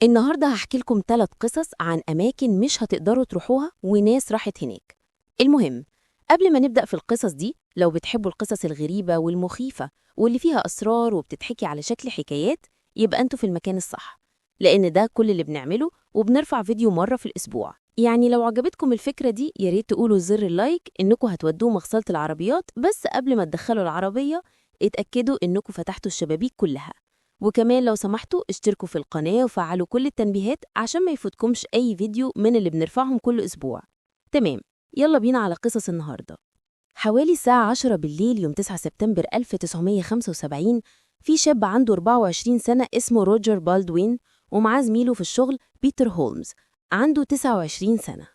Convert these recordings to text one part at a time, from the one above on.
النهاردة هحكي لكم 3 قصص عن أماكن مش هتقدروا تروحوها وناس راحت هناك. المهم، قبل ما نبدأ في القصص دي، لو بتحبوا القصص الغريبة والمخيفة واللي فيها أسرار وبتتحكي على شكل حكايات، يبقى أنتوا في المكان الصح، لأن ده كل اللي بنعمله، وبنرفع فيديو مرة في الأسبوع. يعني لو عجبتكم الفكرة دي ياريت تقولوا زر اللايك إنكم هتودوه مغسلة العربيات، بس قبل ما تدخلوا العربية اتأكدوا إنكم فتحتوا الشبابيك كلها. وكمان لو سمحتوا اشتركوا في القناة وفعلوا كل التنبيهات عشان ما يفوتكمش أي فيديو من اللي بنرفعهم كل أسبوع. تمام، يلا بينا على قصص النهاردة. حوالي الساعة 10 بالليل يوم 9 سبتمبر 1975، في شاب عنده 24 سنة اسمه روجر بالدوين، ومعاه زميله في الشغل بيتر هولمز عنده 29 سنة.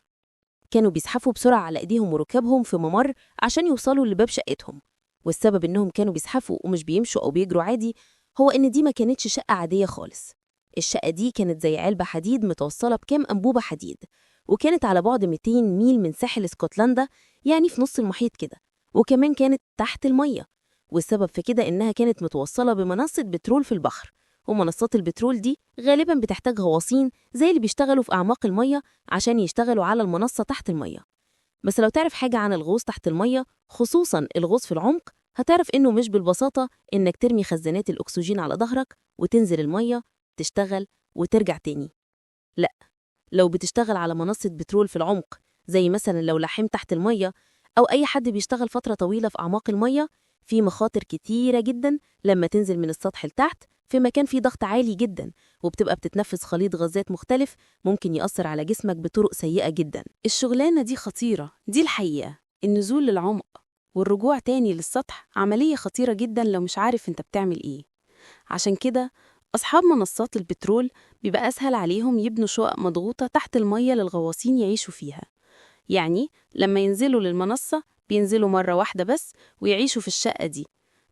كانوا بيزحفوا بسرعة على إيديهم وركابهم في ممر عشان يوصلوا لباب شقتهم. والسبب إنهم كانوا بيزحفوا ومش بيمشوا أو بيجروا عادي هو إن دي ما كانتش شقة عادية خالص. الشقة دي كانت زي علبة حديد متوصلة بكام أنبوبة حديد، وكانت على بعد 200 ميل من ساحل اسكتلندا، يعني في نص المحيط كده. وكمان كانت تحت المية، والسبب في كده إنها كانت متوصلة بمنصة بترول في البحر. ومنصات البترول دي غالبا بتحتاج غواصين زي اللي بيشتغلوا في أعماق المية عشان يشتغلوا على المنصة تحت المية. بس لو تعرف حاجة عن الغوص تحت المية، خصوصاً الغوص في العمق، هتعرف إنه مش بالبساطة إنك ترمي خزانات الأكسجين على ظهرك وتنزل المية، تشتغل وترجع تاني. لأ، لو بتشتغل على منصة بترول في العمق، زي مثلاً لو لحام تحت المية، أو أي حد بيشتغل فترة طويلة في أعماق المية، في مخاطر كتيرة جداً لما تنزل من السطح لتحت في مكان فيه ضغط عالي جداً، وبتبقى بتتنفس خليط غازات مختلف ممكن يأثر على جسمك بطرق سيئة جداً. الشغلانة دي خطيرة، دي الحقيقة. النزول للعمق والرجوع تاني للسطح عملية خطيرة جدا لو مش عارف انت بتعمل ايه. عشان كده أصحاب منصات البترول بيبقى أسهل عليهم يبنوا شقق مضغوطة تحت المية للغواصين يعيشوا فيها. يعني لما ينزلوا للمنصة بينزلوا مرة واحدة بس ويعيشوا في الشقة دي.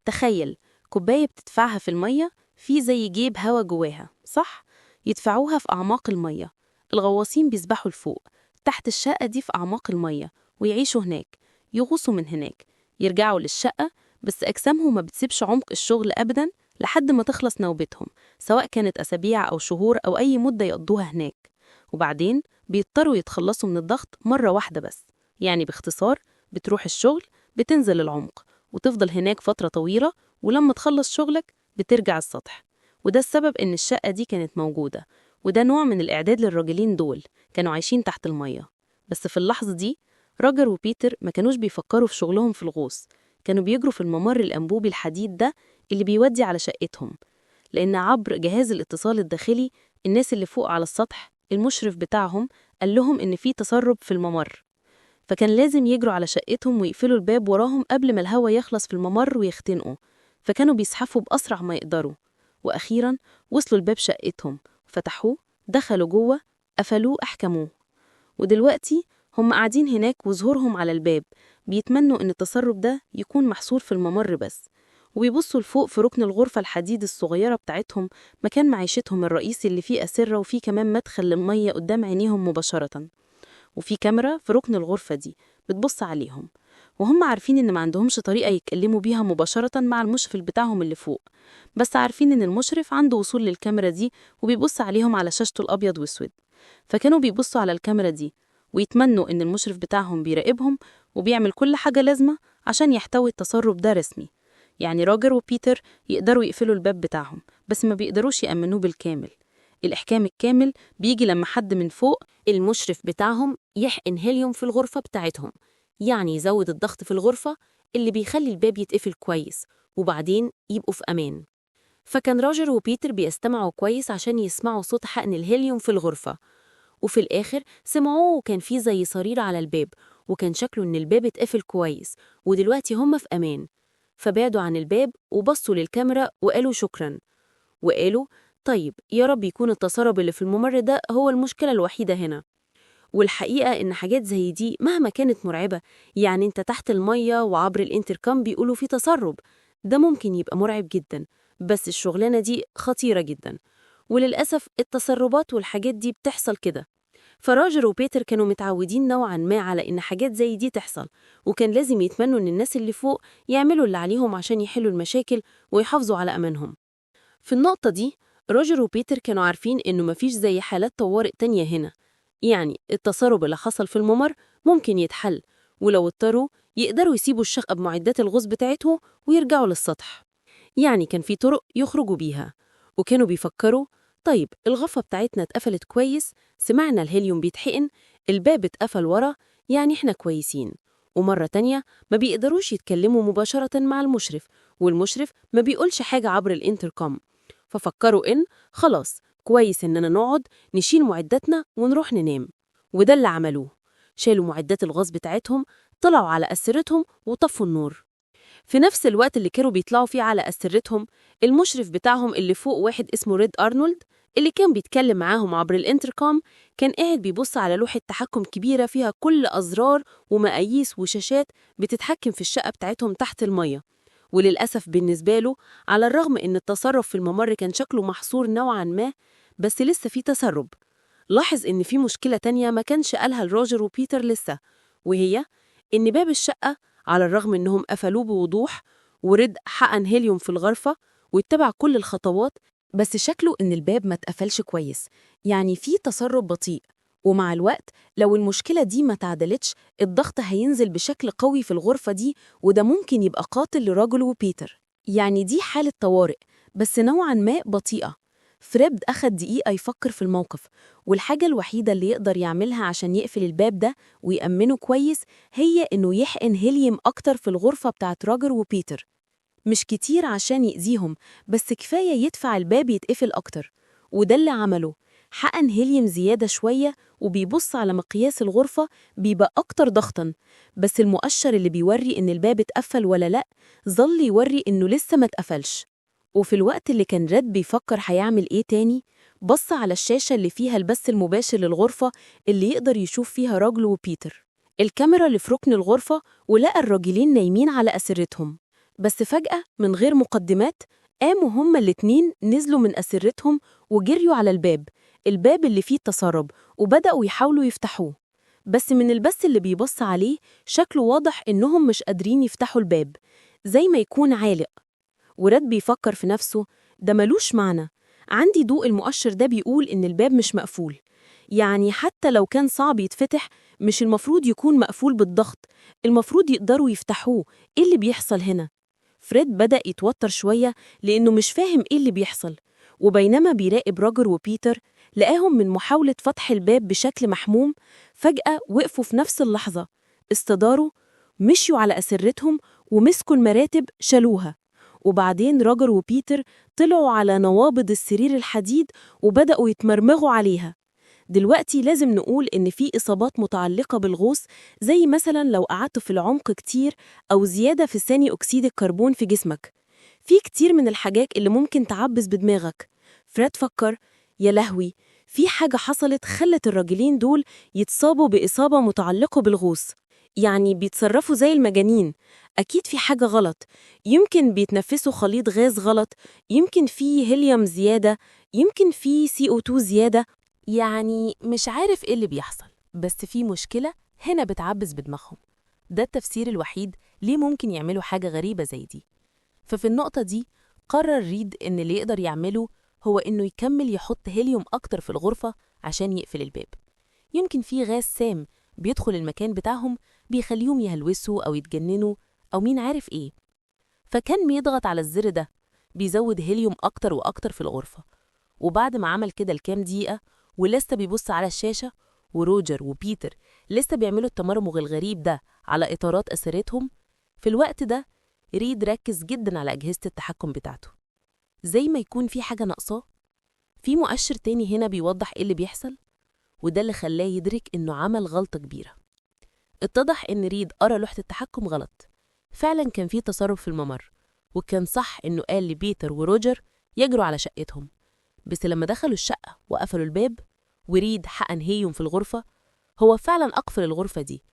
تخيل كوباية بتدفعها في المية، في زي جيب هوا جواها، صح؟ يدفعوها في أعماق المية. الغواصين بيسبحوا لفوق تحت الشقة دي في أعماق المية ويعيشوا هناك، يغوصوا من هناك، يرجعوا للشقة، بس أجسامهم ما بتسيبش عمق الشغل أبداً لحد ما تخلص نوبتهم، سواء كانت أسابيع أو شهور أو أي مدة يقضوها هناك. وبعدين بيضطروا يتخلصوا من الضغط مرة واحدة بس. يعني باختصار، بتروح الشغل، بتنزل العمق، وتفضل هناك فترة طويلة، ولما تخلص شغلك بترجع السطح. وده السبب إن الشقة دي كانت موجودة، وده نوع من الإعداد للراجلين دول. كانوا عايشين تحت المية. بس في اللحظة دي روجر وبيتر ما كانوش بيفكروا في شغلهم في الغوص، كانوا بيجروا في الممر الأنبوبي الحديد ده اللي بيودي على شقتهم. لأن عبر جهاز الاتصال الداخلي، الناس اللي فوق على السطح، المشرف بتاعهم قال لهم إن في تسرب في الممر، فكان لازم يجروا على شقتهم ويقفلوا الباب وراهم قبل ما الهوا يخلص في الممر ويختنقوا. فكانوا بيزحفوا بأسرع ما يقدروا، وأخيراً وصلوا لباب شقتهم، فتحوه، دخلوا جوه، قفلوه، أحكموه. ودلوقتي هم قاعدين هناك وظهورهم على الباب، بيتمنوا إن التسرب ده يكون محصور في الممر بس، وبيبصوا لفوق في ركن الغرفة الحديد الصغيرة بتاعتهم، مكان معيشتهم الرئيسي اللي فيه أسرة، وفيه كمان مدخل للمية قدام عينيهم مباشرة. وفي كاميرا في ركن الغرفة دي بتبص عليهم، وهم عارفين إن ما عندهمش طريقة يتكلموا بيها مباشرة مع المشرف بتاعهم اللي فوق، بس عارفين إن المشرف عنده وصول للكاميرا دي وبيبص عليهم على شاشته الأبيض وأسود. فكانوا بيبصوا على الكاميرا دي ويتمنوا إن المشرف بتاعهم بيراقبهم وبيعمل كل حاجة لازمة عشان يحتوي التسرب ده رسمي. يعني روجر وبيتر يقدروا يقفلوا الباب بتاعهم، بس ما بيقدروش يأمنوه بالكامل. الإحكام الكامل بيجي لما حد من فوق، المشرف بتاعهم، يحقن هيليوم في الغرفة بتاعتهم، يعني يزود الضغط في الغرفة اللي بيخلي الباب يتقفل كويس، وبعدين يبقوا في أمان. فكان روجر وبيتر بيستمعوا كويس عشان يسمعوا صوت حقن الهيليوم في الغرفة، وفي الآخر سمعوه وكان فيه زي صرير على الباب، وكان شكله إن الباب اتقفل كويس ودلوقتي هم في أمان. فبعدوا عن الباب وبصوا للكاميرا وقالوا شكراً، وقالوا طيب يا رب يكون التسرب اللي في الممر ده هو المشكلة الوحيدة هنا. والحقيقة إن حاجات زي دي مهما كانت مرعبة، يعني أنت تحت المية وعبر الانتركام بيقولوا في تسرب، ده ممكن يبقى مرعب جدا، بس الشغلانة دي خطيرة جدا، وللأسف التسربات والحاجات دي بتحصل كده. فراجر وبيتر كانوا متعودين نوعا ما على إن حاجات زي دي تحصل، وكان لازم يتمنوا إن الناس اللي فوق يعملوا اللي عليهم عشان يحلوا المشاكل ويحافظوا على أمانهم. في النقطة دي روجر وبيتر كانوا عارفين إنه مفيش زي حالات طوارئ تانية هنا، يعني التسرب اللي حصل في الممر ممكن يتحل، ولو اضطروا يقدروا يسيبوا الشقة بمعدات الغوص بتاعتهم ويرجعوا للسطح. يعني كان في طرق يخرجوا بيها، وكانوا بيفكروا طيب الغرفة بتاعتنا اتقفلت كويس، سمعنا الهيليوم بيتحقن، الباب اتقفل ورا، يعني احنا كويسين. ومرة تانية ما بيقدروش يتكلموا مباشرة مع المشرف، والمشرف ما بيقولش حاجة عبر الانتركم. ففكروا إن خلاص كويس إننا نقعد نشيل معداتنا ونروح ننام. وده اللي عملوه، شالوا معدات الغاز بتاعتهم، طلعوا على أسرتهم وطفوا النور. في نفس الوقت اللي كانوا بيطلعوا فيه على أسرتهم، المشرف بتاعهم اللي فوق واحد اسمه ريد أرنولد اللي كان بيتكلم معاهم عبر الانتركام كان قاعد بيبص على لوحة تحكم كبيرة فيها كل أزرار ومقاييس وشاشات بتتحكم في الشقة بتاعتهم تحت المية. وللأسف بالنسبة له، على الرغم إن التصرف في الممر كان شكله محصور نوعاً ما، بس لسه في تسرب. لاحظ إن في مشكلة تانية ما كانش قالها لروجر وبيتر لسه، وهي إن باب الشقة على الرغم إنهم قفلوه بوضوح ورد حقن هيليوم في الغرفة واتبع كل الخطوات، بس شكله إن الباب ما اتقفلش كويس، يعني في تسرب بطيء. ومع الوقت لو المشكلة دي ما تعدلتش، الضغط هينزل بشكل قوي في الغرفة دي، وده ممكن يبقى قاتل لراجل وبيتر. يعني دي حالة طوارئ بس نوعاً ما بطيئة. فريد أخد دقيقة يفكر في الموقف، والحاجة الوحيدة اللي يقدر يعملها عشان يقفل الباب ده ويأمنه كويس هي إنه يحقن هيليوم أكتر في الغرفة بتاعت روجر وبيتر. مش كتير عشان يأذيهم، بس كفاية يدفع الباب يتقفل أكتر. وده اللي عمله، حقن هيليوم زيادة شوية وبيبص على مقياس الغرفة بيبقى أكتر ضغطاً، بس المؤشر اللي بيوري إن الباب اتقفل ولا لأ ظل يوري إنه لسه ما اتقفلش. وفي الوقت اللي كان ريد بيفكر هيعمل إيه تاني، بص على الشاشة اللي فيها البث المباشر للغرفة اللي يقدر يشوف فيها راجل وبيتر، الكاميرا اللي في ركن الغرفة، ولقى الراجلين نايمين على أسرتهم. بس فجأة من غير مقدمات قاموا هما الاتنين نزلوا من أسرتهم وجريوا على الباب اللي فيه التسرب، وبدأوا يحاولوا يفتحوه. بس من البث اللي بيبص عليه شكله واضح إنهم مش قادرين يفتحوا الباب، زي ما يكون عالق. وراد بيفكر في نفسه، ده ملوش معنى، عندي ضوء المؤشر ده بيقول إن الباب مش مقفول، يعني حتى لو كان صعب يتفتح مش المفروض يكون مقفول بالضغط، المفروض يقدروا يفتحوه. إيه اللي بيحصل هنا؟ فريد بدأ يتوتر شوية لأنه مش فاهم إيه اللي بيحصل، وبينما بيراقب روجر وبيتر لقاهم من محاولة فتح الباب بشكل محموم فجأة وقفوا في نفس اللحظة، استداروا، مشيوا على أسرتهم ومسكوا المراتب شالوها. وبعدين روجر وبيتر طلعوا على نوابض السرير الحديد وبدأوا يتمرمغوا عليها. دلوقتي لازم نقول إن في إصابات متعلقة بالغوص، زي مثلا لو قعدت في العمق كتير أو زيادة في ثاني أكسيد الكربون في جسمك. في كتير من الحاجات اللي ممكن تعبس بدماغك. فريد فكر، يا لهوي، في حاجة حصلت خلت الراجلين دول يتصابوا بإصابة متعلقة بالغوص، يعني بيتصرفوا زي المجانين. أكيد في حاجة غلط، يمكن بيتنفسوا خليط غاز غلط، يمكن في هيليوم زيادة، يمكن في CO2 زيادة، يعني مش عارف إيه اللي بيحصل، بس في مشكلة هنا بتعبس بدماغهم. ده التفسير الوحيد ليه ممكن يعملوا حاجة غريبة زي دي. ففي النقطة دي قرر ريد إن اللي يقدر يعمله هو إنه يكمل يحط هيليوم أكتر في الغرفة عشان يقفل الباب. يمكن في غاز سام بيدخل المكان بتاعهم بيخليهم يهلوسوا أو يتجننوا أو مين عارف إيه. فكان بيضغط على الزر ده، بيزود هيليوم أكتر وأكتر في الغرفة. وبعد ما عمل كده لكام دقيقة ولسه بيبص على الشاشة وروجر وبيتر لسه بيعملوا التمرمغ الغريب ده على إطارات أسرتهم، في الوقت ده ريد ركز جدا على أجهزة التحكم بتاعته، زي ما يكون في حاجة ناقصاه. في مؤشر تاني هنا بيوضح إيه اللي بيحصل، وده اللي خلاه يدرك إنه عمل غلطة كبيرة. اتضح إن ريد قرأ لوحة التحكم غلط، فعلا كان في تسرب في الممر، وكان صح إنه قال لبيتر وروجر يجروا على شقتهم. بس لما دخلوا الشقة وقفلوا الباب وريد حقن هيليوم في الغرفة، هو فعلا أقفل الغرفة دي.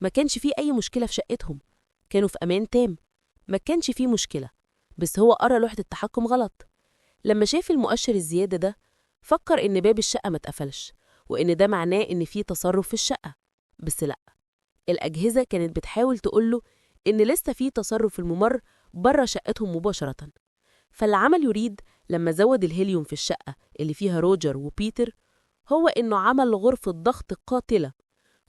ما كانش فيه أي مشكلة في شقتهم، كانوا في أمان تام، ما كانش فيه مشكلة، بس هو قرأ لوحة التحكم غلط. لما شاف المؤشر الزيادة ده فكر إن باب الشقة ما اتقفلش، وإن ده معناه إن فيه تسرب في الشقة. بس لأ، الأجهزة كانت بتحاول تقوله إن لسه فيه تسرب في الممر بره شقتهم مباشرة. فاللي عمل يريد لما زود الهيليوم في الشقة اللي فيها روجر وبيتر هو إنه عمل غرفة ضغط قاتلة.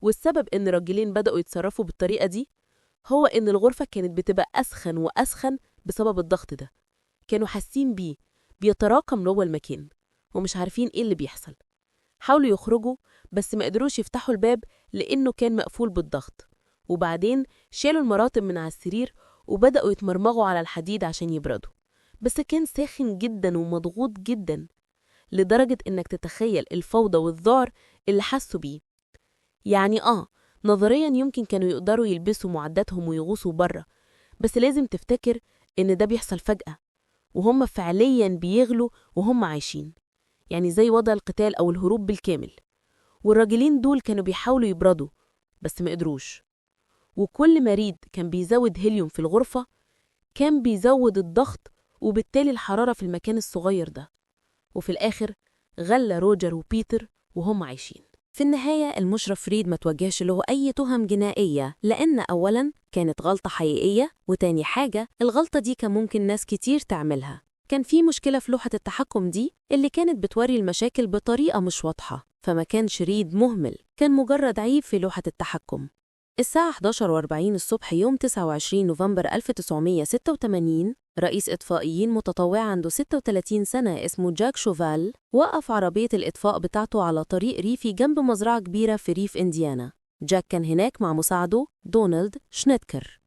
والسبب إن الراجلين بدأوا يتصرفوا بالطريقة دي هو إن الغرفة كانت بتبقى أسخن وأسخن بسبب الضغط ده. كانوا حاسين بيه بيتراكم جوه المكان ومش عارفين إيه اللي بيحصل. حاولوا يخرجوا بس ما قدروش يفتحوا الباب لأنه كان مقفول بالضغط. وبعدين شالوا المراتب من على السرير وبدأوا يتمرمغوا على الحديد عشان يبردوا، بس كان ساخن جدا ومضغوط جدا لدرجة إنك تتخيل الفوضى والذعر اللي حسوا بيه. يعني نظريا يمكن كانوا يقدروا يلبسوا معداتهم ويغوصوا بره، بس لازم تفتكر إن ده بيحصل فجأة وهم فعليا بيغلوا وهم عايشين، يعني زي وضع القتال أو الهروب بالكامل. والراجلين دول كانوا بيحاولوا يبردوا بس ما قدروش، وكل مريض كان بيزود هيليوم في الغرفة كان بيزود الضغط وبالتالي الحرارة في المكان الصغير ده. وفي الآخر غلى روجر وبيتر وهم عايشين. في النهاية المشرف ريد ما توجهش له أي تهم جنائية، لأن أولاً كانت غلطة حقيقية، وتاني حاجة الغلطة دي كان ممكن ناس كتير تعملها. كان في مشكلة في لوحة التحكم دي اللي كانت بتوري المشاكل بطريقة مش واضحة، فما كانش ريد مهمل، كان مجرد عيب في لوحة التحكم. الساعة 11:40 الصبح يوم 29 نوفمبر 1986 رئيس إطفائيين متطوع عنده 36 سنة اسمه جاك شوفال وقف عربية الإطفاء بتاعته على طريق ريفي جنب مزرعة كبيرة في ريف إنديانا. جاك كان هناك مع مساعده دونالد شنيتكر.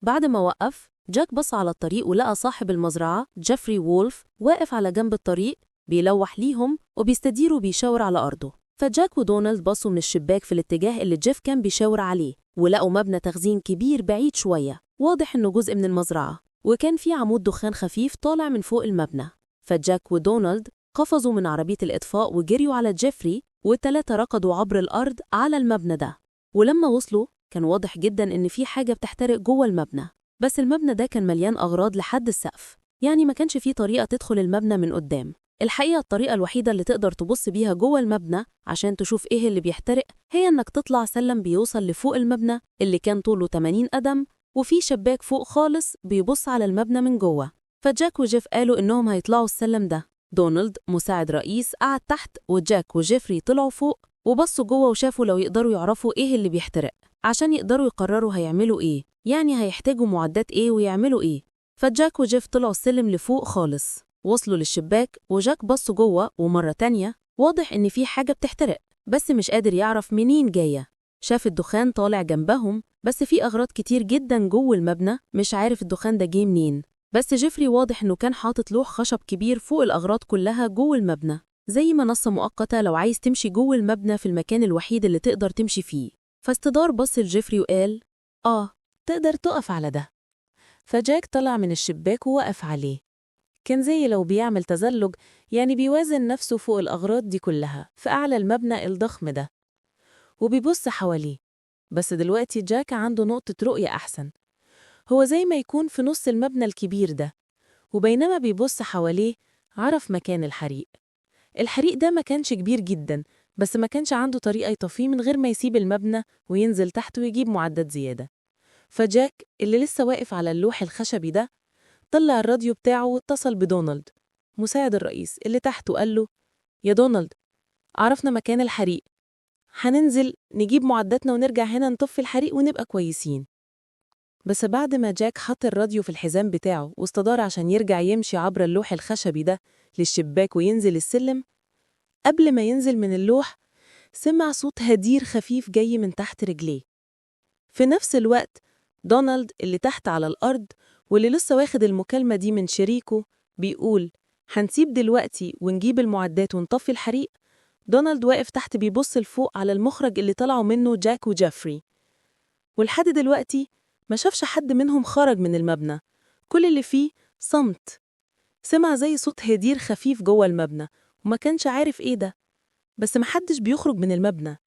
بعد ما وقف جاك بص على الطريق ولقى صاحب المزرعة جيفري وولف واقف على جنب الطريق بيلوح ليهم وبيستديروا بيشاور على أرضه. فجاك ودونالد بصوا من الشباك في الاتجاه اللي جيف كان بيشاور عليه ولقوا مبنى تخزين كبير بعيد شوية، واضح إنه جزء من المزرعة، وكان في عمود دخان خفيف طالع من فوق المبنى. فجاك ودونالد قفزوا من عربية الإطفاء وجريوا على جيفري، والتلاتة ركضوا عبر الأرض على المبنى ده. ولما وصلوا كان واضح جدا إن في حاجة بتحترق جوه المبنى، بس المبنى ده كان مليان أغراض لحد السقف، يعني ما كانش فيه طريقة تدخل المبنى من قدام. الحقيقة الطريقة الوحيدة اللي تقدر تبص بيها جوه المبنى عشان تشوف إيه اللي بيحترق هي إنك تطلع سلم بيوصل لفوق المبنى اللي كان طوله 80 قدم، وفي شباك فوق خالص بيبص على المبنى من جوه. فجاك وجيف قالوا إنهم هيطلعوا السلم ده. دونالد مساعد رئيس قعد تحت، وجاك وجيفري طلعوا فوق وبصوا جوه وشافوا لو يقدروا يعرفوا إيه اللي بيحترق عشان يقدروا يقرروا هيعملوا إيه، يعني هيحتاجوا معدات إيه ويعملوا إيه. فجاك وجيف طلعوا السلم لفوق خالص، وصلوا للشباك وجاك بص جوه، ومرة تانية واضح إن في حاجة بتحترق بس مش قادر يعرف منين جاية. شاف الدخان طالع جنبهم بس في أغراض كتير جدا جوه المبنى، مش عارف الدخان ده جه منين. بس جيفري واضح إنه كان حاطط لوح خشب كبير فوق الأغراض كلها جوه المبنى، زي منصة مؤقتة لو عايز تمشي جوه المبنى في المكان الوحيد اللي تقدر تمشي فيه. فاستدار بص لجيفري وقال تقدر تقف على ده. فجاك طلع من الشباك ووقف عليه، كان زي لو بيعمل تزلج، يعني بيوازن نفسه فوق الأغراض دي كلها في أعلى المبنى الضخم ده، وبيبص حواليه. بس دلوقتي جاك عنده نقطة رؤية أحسن، هو زي ما يكون في نص المبنى الكبير ده، وبينما بيبص حواليه عرف مكان الحريق. الحريق ده ما كانش كبير جدا، بس ما كانش عنده طريقة يطفيه من غير ما يسيب المبنى وينزل تحت ويجيب معدات زيادة. فجاك اللي لسه واقف على اللوح الخشبي ده طلع الراديو بتاعه واتصل بدونالد مساعد الرئيس اللي تحت وقال له: يا دونالد، عرفنا مكان الحريق، هننزل نجيب معداتنا ونرجع هنا نطفي الحريق ونبقى كويسين. بس بعد ما جاك حط الراديو في الحزام بتاعه واستدار عشان يرجع يمشي عبر اللوح الخشبي ده للشباك وينزل السلم، قبل ما ينزل من اللوح سمع صوت هدير خفيف جاي من تحت رجليه. في نفس الوقت دونالد اللي تحت على الأرض واللي لسه واخد المكالمة دي من شريكه بيقول: هنسيب دلوقتي ونجيب المعدات ونطفي الحريق. دونالد واقف تحت بيبص لفوق على المخرج اللي طلعوا منه جاك وجيفري، ولحد دلوقتي ما شافش حد منهم خرج من المبنى، كل اللي فيه صمت. سمع زي صوت هدير خفيف جوه المبنى وما كانش عارف ايه ده، بس محدش بيخرج من المبنى.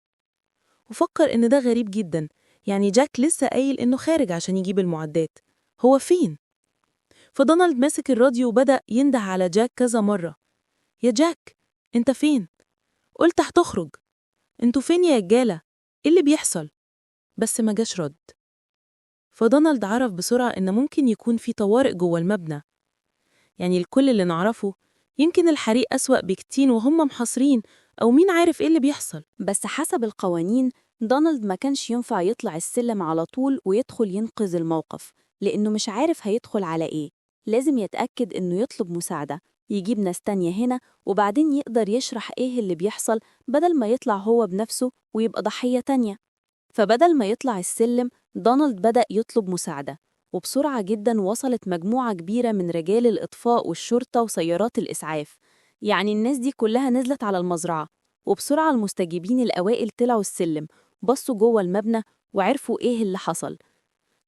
وفكر ان ده غريب جدا، يعني جاك لسه قايل انه خارج عشان يجيب المعدات، هو فين؟ فدونالد ماسك الراديو وبدأ ينده على جاك كذا مرة: يا جاك، انت فين؟ قلت هتخرج، انتوا فين يا رجالة؟ ايه اللي بيحصل؟ بس ما جاش رد. فدونالد عرف بسرعة ان ممكن يكون في طوارئ جوه المبنى، يعني الكل اللي نعرفه يمكن الحريق أسوأ بكتير وهم محاصرين، أو مين عارف إيه اللي بيحصل. بس حسب القوانين دونالد ما كانش ينفع يطلع السلم على طول ويدخل ينقذ الموقف، لأنه مش عارف هيدخل على إيه. لازم يتأكد إنه يطلب مساعدة، يجيب ناس تانية هنا، وبعدين يقدر يشرح إيه اللي بيحصل بدل ما يطلع هو بنفسه ويبقى ضحية تانية. فبدل ما يطلع السلم دونالد بدأ يطلب مساعدة، وبسرعة جدا وصلت مجموعة كبيرة من رجال الإطفاء والشرطة وسيارات الإسعاف. يعني الناس دي كلها نزلت على المزرعة، وبسرعة المستجيبين الأوائل طلعوا السلم، بصوا جوه المبنى وعرفوا إيه اللي حصل.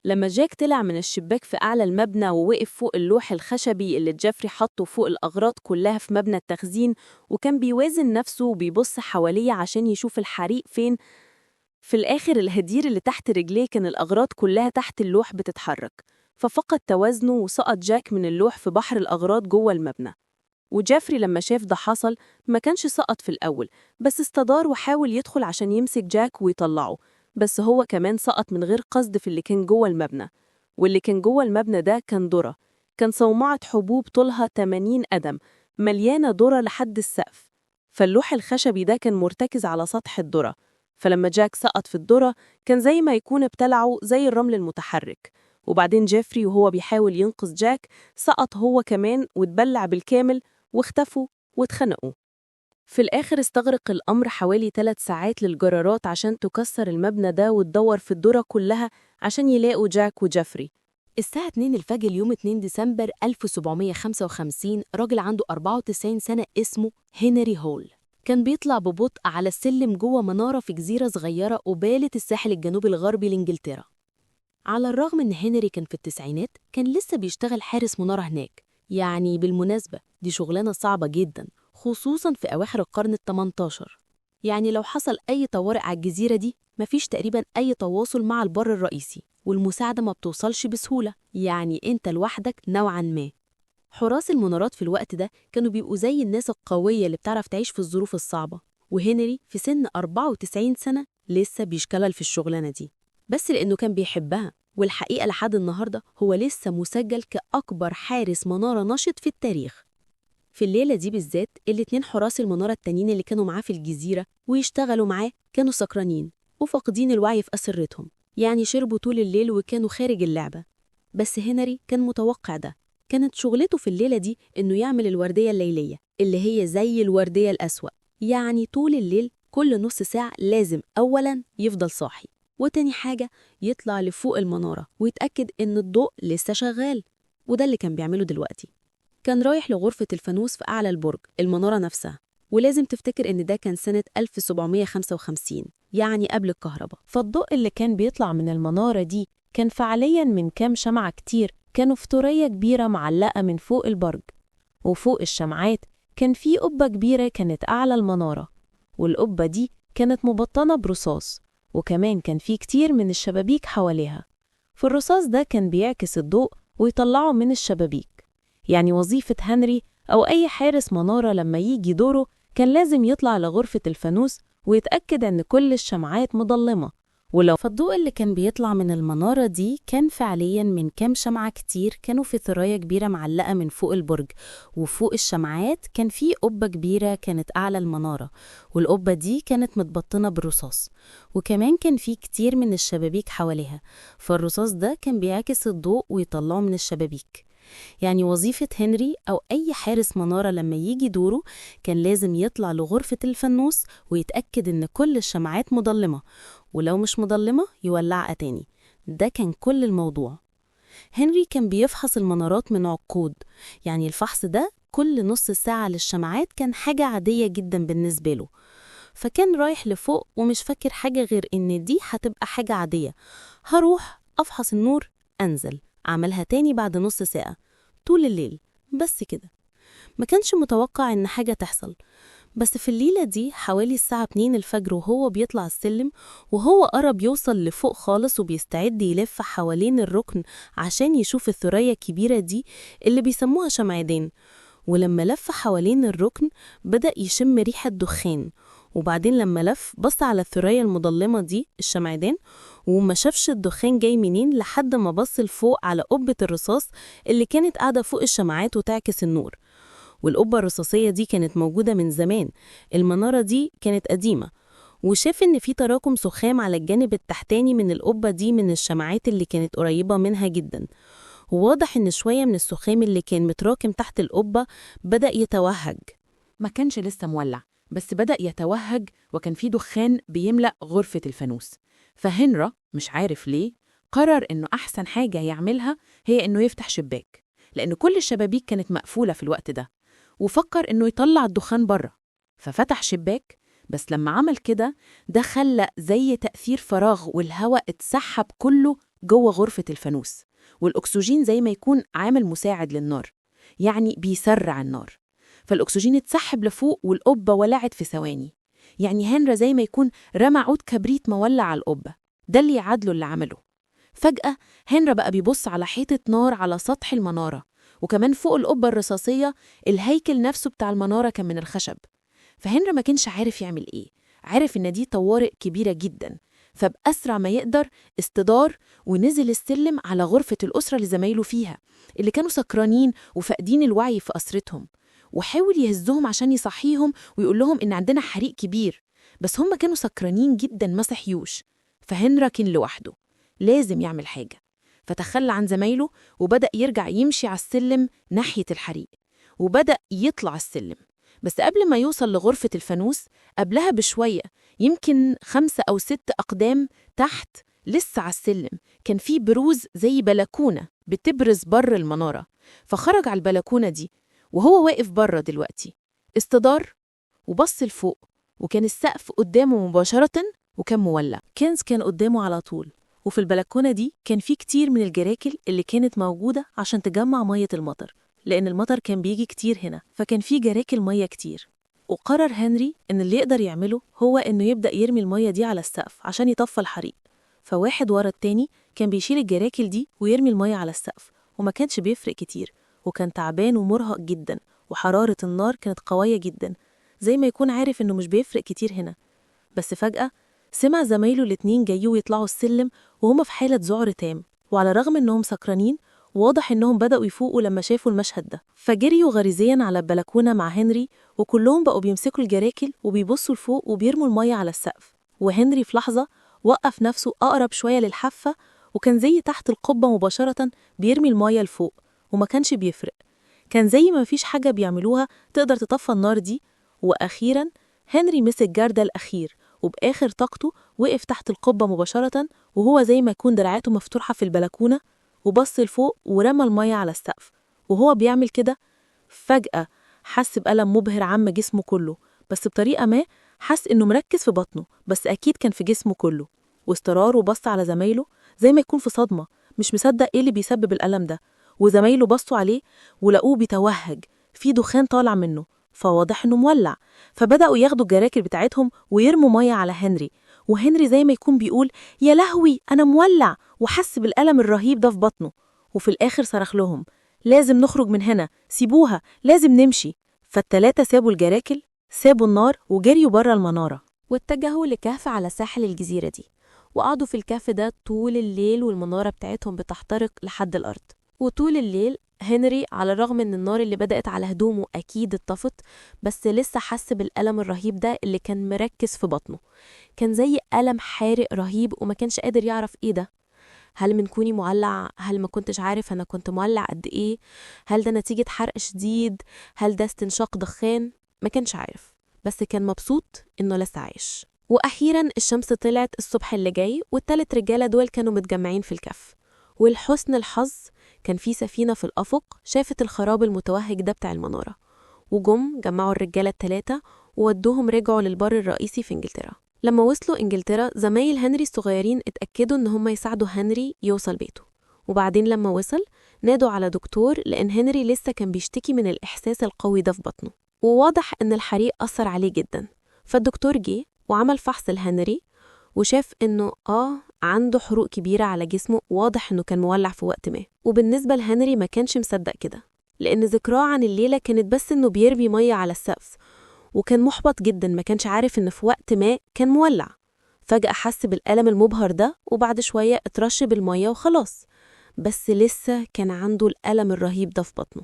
لما جاك طلع من الشباك في أعلى المبنى ووقف فوق اللوح الخشبي اللي جيفري حطه فوق الأغراض كلها في مبنى التخزين، وكان بيوازن نفسه وبيبص حواليه عشان يشوف الحريق فين، في الآخر الهدير اللي تحت رجليه كان الأغراض كلها تحت اللوح بتتحرك، ففقد توازنه وسقط جاك من اللوح في بحر الأغراض جوه المبنى. وجيفري لما شاف ده حصل ما كانش سقط في الأول، بس استدار وحاول يدخل عشان يمسك جاك ويطلعه، بس هو كمان سقط من غير قصد في اللي كان جوه المبنى. واللي كان جوه المبنى ده كان ذرة، كان صومعة حبوب طولها 80 قدم مليانة ذرة لحد السقف. فاللوح الخشبي ده كان مرتكز على سطح الذرة، فلما جاك سقط في الذرة كان زي ما يكون ابتلعه زي الرمل المتحرك. وبعدين جيفري وهو بيحاول ينقذ جاك سقط هو كمان واتبلع بالكامل، واختفوا واتخنقوا. في الآخر استغرق الأمر حوالي 3 ساعات للجرارات عشان تكسر المبنى ده وتدور في الذرة كلها عشان يلاقوا جاك وجيفري. الساعة 2 الفجر يوم 2 ديسمبر 1755 راجل عنده 94 سنة اسمه هنري هول كان بيطلع ببطء على السلم جوه منارة في جزيرة صغيرة قبالة الساحل الجنوبي الغربي لإنجلترا. على الرغم إن هنري كان في التسعينات كان لسه بيشتغل حارس منارة هناك. يعني بالمناسبة دي شغلانة صعبة جدا، خصوصا في أواخر القرن ال18. يعني لو حصل أي طوارئ على الجزيرة دي مفيش تقريبا أي تواصل مع البر الرئيسي، والمساعدة ما بتوصلش بسهولة، يعني أنت لوحدك نوعا ما. حراس المنارات في الوقت ده كانوا بيبقوا زي الناس القوية اللي بتعرف تعيش في الظروف الصعبة، وهنري في سن 94 سنة لسه بيشتغل في الشغلانة دي، بس لأنه كان بيحبها. والحقيقة لحد النهاردة هو لسه مسجل كأكبر حارس منارة نشط في التاريخ. في الليلة دي بالذات الاتنين حراس المنارة التانيين اللي كانوا معاه في الجزيرة ويشتغلوا معاه كانوا سكرانين وفاقدين الوعي في أسرتهم، يعني شربوا طول الليل وكانوا خارج اللعبة. بس هنري كان متوقع ده، كانت شغلته في الليلة دي إنه يعمل الوردية الليلية اللي هي زي الوردية الأسوأ، يعني طول الليل كل نص ساعة لازم أولاً يفضل صاحي، وتاني حاجة يطلع لفوق المنارة ويتأكد إن الضوء لسه شغال. وده اللي كان بيعمله دلوقتي. كان رايح لغرفة الفانوس في أعلى البرج المنارة نفسها، ولازم تفتكر إن ده كان سنة 1755، يعني قبل الكهرباء. فالضوء اللي كان بيطلع من المنارة دي كان فعلياً من كام شمعة كتير كانوا في طورية كبيرة معلقة من فوق البرج، وفوق الشمعات كان في قبة كبيرة كانت أعلى المنارة، والقبة دي كانت مبطنة برصاص، وكمان كان في كتير من الشبابيك حواليها. فالرصاص ده كان بيعكس الضوء ويطلعه من الشبابيك. يعني وظيفة هنري أو أي حارس منارة لما يجي دوره كان لازم يطلع لغرفة الفانوس ويتأكد أن كل الشمعات مضلمة. فالضوء اللي كان بيطلع من المنارة دي كان فعلياً من كام شمعة كتير كانوا في ثرايا كبيرة معلقة من فوق البرج، وفوق الشمعات كان في قبة كبيرة كانت أعلى المنارة، والقبة دي كانت متبطنة بالرصاص، وكمان كان في كتير من الشبابيك حواليها، فالرصاص ده كان بيعكس الضوء ويطلعه من الشبابيك. يعني وظيفة هنري أو أي حارس منارة لما يجي دوره كان لازم يطلع لغرفة الفانوس ويتأكد إن كل الشمعات مضلمة، ولو مش مضلمة يولعها تاني. ده كان كل الموضوع. هنري كان بيفحص المنارات من عقود، يعني الفحص ده كل نص ساعة للشمعات كان حاجة عادية جدا بالنسبة له. فكان رايح لفوق ومش فاكر حاجة غير إن دي هتبقى حاجة عادية، هروح أفحص النور أنزل عملها تاني بعد نص ساعة طول الليل، بس كده. ما كانش متوقع إن حاجة تحصل. بس في الليلة دي حوالي الساعة 2 الفجر وهو بيطلع السلم، وهو قرب يوصل لفوق خالص وبيستعد يلف حوالين الركن عشان يشوف الثريا الكبيرة دي اللي بيسموها شمعدان. ولما لف حوالين الركن بدأ يشم ريحة دخان، وبعدين لما لف بص على الثريا المضلمة دي الشمعدان وما شافش الدخان جاي منين لحد ما بص لفوق على قبة الرصاص اللي كانت قاعدة فوق الشمعات وتعكس النور. والقبة الرصاصية دي كانت موجودة من زمان. المنارة دي كانت قديمة، وشاف إن في تراكم سخام على الجانب التحتاني من القبة دي من الشمعات اللي كانت قريبة منها جدا. وواضح إن شوية من السخام اللي كان متراكم تحت القبة بدأ يتوهج. ما كانش لسه مولع، بس بدأ يتوهج، وكان في دخان بيملأ غرفة الفانوس. فهنري مش عارف ليه قرر إنه أحسن حاجة يعملها هي إنه يفتح شباك، لأن كل الشبابيك كانت مقفولة في الوقت ده، وفكر إنه يطلع الدخان بره. ففتح شباك، بس لما عمل كده ده خلى زي تأثير فراغ، والهواء اتسحب كله جوه غرفة الفانوس. والأكسجين زي ما يكون عامل مساعد للنار، يعني بيسرع النار. فالأكسجين اتسحب لفوق والقبة ولعت في ثواني. يعني هنري زي ما يكون رمى عود كبريت مولع على القبة. ده اللي يعادله اللي عمله. فجأة هنري بقى بيبص على حيطة نار على سطح المنارة، وكمان فوق القبة الرصاصية الهيكل نفسه بتاع المنارة كان من الخشب. فهنري ما كانش عارف يعمل إيه، عارف إن دي طوارئ كبيرة جدا. فبأسرع ما يقدر استدار ونزل السلم على غرفة الأسرة اللي زمايله فيها، اللي كانوا سكرانين وفاقدين الوعي في أسرتهم، وحاول يهزهم عشان يصحيهم ويقول لهم إن عندنا حريق كبير. بس هم كانوا سكرانين جدا ما صحيوش. فهنري كان لوحده، لازم يعمل حاجة. فتخلى عن زمايله وبدأ يرجع يمشي على السلم ناحية الحريق، وبدأ يطلع السلم. بس قبل ما يوصل لغرفة الفانوس قبلها بشوية، يمكن 5 أو 6 أقدام تحت لسه على السلم، كان في بروز زي بلكونة بتبرز بر المنارة. فخرج على البلكونة دي، وهو واقف بره دلوقتي استدار وبص لفوق، وكان السقف قدامه مباشرة وكان مولع. كنز كان قدامه على طول، وفي البلكونة دي كان في كتير من الجراكل اللي كانت موجودة عشان تجمع مية المطر، لأن المطر كان بيجي كتير هنا، فكان في جراكل مية كتير. وقرر هنري إن اللي يقدر يعمله هو إنه يبدأ يرمي المية دي على السقف عشان يطفى الحريق. فواحد ورا التاني كان بيشيل الجراكل دي ويرمي المية على السقف، وما كانش بيفرق كتير، وكان تعبان ومرهق جدا، وحرارة النار كانت قوية جدا، زي ما يكون عارف إنه مش بيفرق كتير هنا. بس فجأة سمع زمايله الاتنين جايوا يطلعوا السلم وهم في حالة ذعر تام، وعلى الرغم إنهم سكرانين واضح إنهم بدأوا يفوقوا لما شافوا المشهد ده. فجريوا غريزياً على البلكونة مع هنري، وكلهم بقوا بيمسكوا الجراكل وبيبصوا لفوق وبيرموا المية على السقف. وهنري في لحظة وقف نفسه أقرب شوية للحافة، وكان زي تحت القبة مباشرة بيرمي المية لفوق، وما كانش بيفرق. كان زي ما مفيش حاجة بيعملوها تقدر تطفى النار دي. وأخيراً هنري مسك جردل الأخير، وبآخر طاقته وقف تحت القبة مباشرة، وهو زي ما يكون دراعاته مفتوحة في البلكونة، وبص لفوق ورمى المية على السقف. وهو بيعمل كده فجأة حس بألم مبهر عم جسمه كله، بس بطريقة ما حس إنه مركز في بطنه، بس أكيد كان في جسمه كله. واسترار وبص على زمايله زي ما يكون في صدمة، مش مصدق إيه اللي بيسبب الألم ده. وزمايله بصوا عليه ولقوه بيتوهج، في دخان طالع منه، فواضح إنه مولع. فبدأوا ياخدوا الجراكل بتاعتهم ويرموا مية على هنري، وهنري زي ما يكون بيقول يا لهوي أنا مولع، وحس بالألم الرهيب ده في بطنه. وفي الآخر صرخ لهم لازم نخرج من هنا، سيبوها، لازم نمشي. فالتلاتة سابوا الجراكل، سابوا النار وجريوا بره المنارة، واتجهوا لكهف على ساحل الجزيرة دي، وقعدوا في الكهف ده طول الليل، والمنارة بتاعتهم بتحترق لحد الأرض. وطول الليل هنري على الرغم ان النار اللي بدأت على هدومه أكيد اتطفت، بس لسه حس بالألم الرهيب ده اللي كان مركز في بطنه. كان زي ألم حارق رهيب، وما كانش قادر يعرف ايه ده. هل من كوني مولع؟ هل ما كنتش عارف أنا كنت مولع قد ايه؟ هل ده نتيجة حرق شديد؟ هل ده استنشاق دخان؟ ما كانش عارف، بس كان مبسوط إنه لسه عايش. وأخيراً الشمس طلعت الصبح اللي جاي، والتلات رجالة دول كانوا متجمعين في الكهف. ولحسن الحظ كان في سفينة في الأفق شافت الخراب المتوهج ده بتاع المنارة، جمعوا الرجالة التلاتة وودوهم رجعوا للبر الرئيسي في إنجلترا. لما وصلوا إنجلترا زمايل هنري الصغيرين اتأكدوا إن هم يساعدوا هنري يوصل بيته. وبعدين لما وصل نادوا على دكتور، لأن هنري لسه كان بيشتكي من الإحساس القوي ده في بطنه، وواضح إن الحريق أثر عليه جدا. فالدكتور جه وعمل فحص لهنري، وشاف إنه عنده حروق كبيرة على جسمه، واضح إنه كان مولع في وقت ما. وبالنسبة لهنري ما كانش مصدق كده، لأن ذكراه عن الليلة كانت بس إنه بيرمي مية على السقف، وكان محبط جدا، ما كانش عارف إن في وقت ما كان مولع. فجأة حس بالألم المبهر ده، وبعد شوية اترش بالمية وخلاص، بس لسه كان عنده الألم الرهيب ده في بطنه.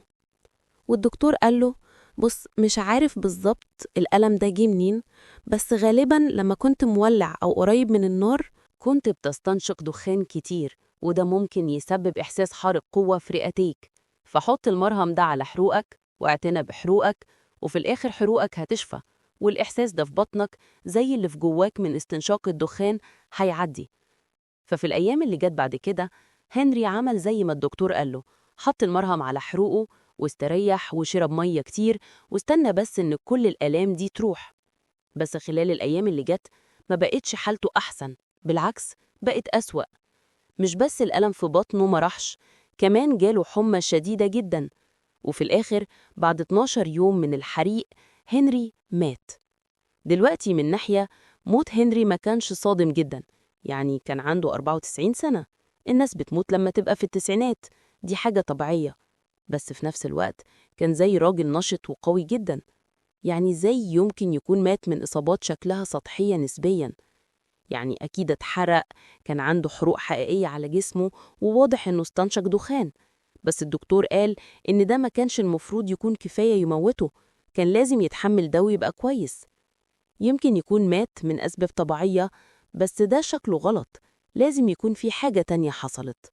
والدكتور قال له بص، مش عارف بالظبط الألم ده جه منين، بس غالبا لما كنت مولع أو قريب من النار كنت بتستنشق دخان كتير، وده ممكن يسبب إحساس حارق قوة في رئتيك. فحط المرهم ده على حروقك واعتنى بحروقك، وفي الآخر حروقك هتشفى، والإحساس ده في بطنك زي اللي في جواك من استنشاق الدخان هيعدي. ففي الأيام اللي جت بعد كده، هنري عمل زي ما الدكتور قاله، حط المرهم على حروقه واستريح وشرب مية كتير، واستنى بس إن كل الآلام دي تروح. بس خلال الأيام اللي جت ما بقتش حالته أحسن، بالعكس بقت أسوأ. مش بس الألم في بطنه ما راحش، كمان جاله حمى شديدة جدا. وفي الآخر بعد 12 يوم من الحريق هنري مات. دلوقتي من ناحية، موت هنري ما كانش صادم جدا، يعني كان عنده 94 سنة. الناس بتموت لما تبقى في التسعينات، دي حاجة طبيعية. بس في نفس الوقت كان زي راجل نشط وقوي جدا، يعني زي يمكن يكون مات من إصابات شكلها سطحية نسبيا. يعني أكيد اتحرق، كان عنده حروق حقيقية على جسمه، وواضح إنه استنشق دخان. بس الدكتور قال إن ده ما كانش المفروض يكون كفاية يموته، كان لازم يتحمل ده ويبقى كويس. يمكن يكون مات من أسباب طبيعية، بس ده شكله غلط، لازم يكون في حاجة تانية حصلت.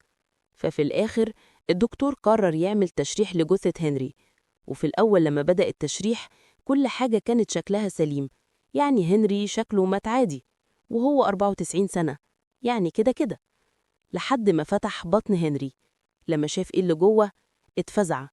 ففي الآخر الدكتور قرر يعمل تشريح لجثة هنري. وفي الأول لما بدأ التشريح كل حاجة كانت شكلها سليم، يعني هنري شكله مات عادي وهو 94 سنة، يعني كده كده. لحد ما فتح بطن هنري، لما شاف إيه اللي جوه اتفزع.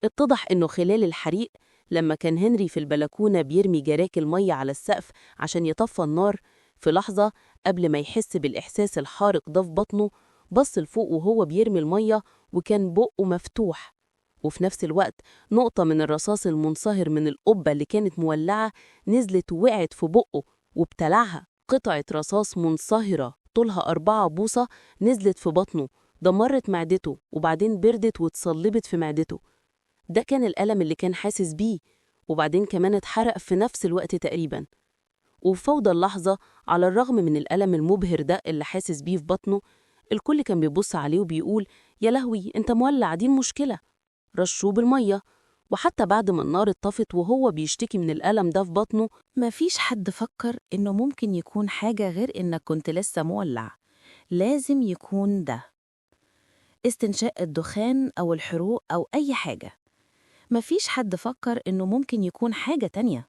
اتضح إنه خلال الحريق، لما كان هنري في البلكونة بيرمي جراكل مية على السقف عشان يطفى النار، في لحظة قبل ما يحس بالإحساس الحارق ده في بطنه، بص لفوق وهو بيرمي المية وكان بقه مفتوح. وفي نفس الوقت نقطة من الرصاص المنصهر من القبة اللي كانت مولعة نزلت ووقعت في بقه وابتلعها. قطعة رصاص منصهرة طولها 4 بوصة نزلت في بطنه، دمرت معدته وبعدين بردت واتصلبت في معدته. ده كان الألم اللي كان حاسس بيه، وبعدين كمان اتحرق في نفس الوقت تقريبا. وفي فوضى اللحظة، على الرغم من الألم المبهر ده اللي حاسس بيه في بطنه، الكل كان بيبص عليه وبيقول يا لهوي انت مولع، دي المشكلة. رشوه بالمية. وحتى بعد ما النار اتطفت وهو بيشتكي من الألم ده في بطنه، مفيش حد فكر إنه ممكن يكون حاجة غير إنك كنت لسه مولع. لازم يكون ده استنشاق الدخان أو الحروق أو أي حاجة. مفيش حد فكر إنه ممكن يكون حاجة تانية.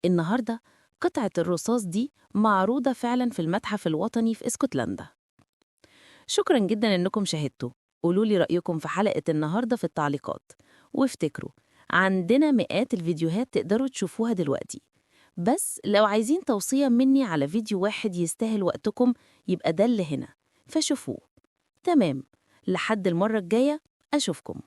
النهاردة قطعة الرصاص دي معروضة فعلا في المتحف الوطني في اسكتلندا. شكرا جدا إنكم شاهدتوا. قولوا لي رأيكم في حلقة النهاردة في التعليقات، وافتكروا عندنا مئات الفيديوهات تقدروا تشوفوها دلوقتي. بس لو عايزين توصية مني على فيديو واحد يستاهل وقتكم، يبقى ده اللي هنا، فشوفوه. تمام، لحد المرة الجاية أشوفكم.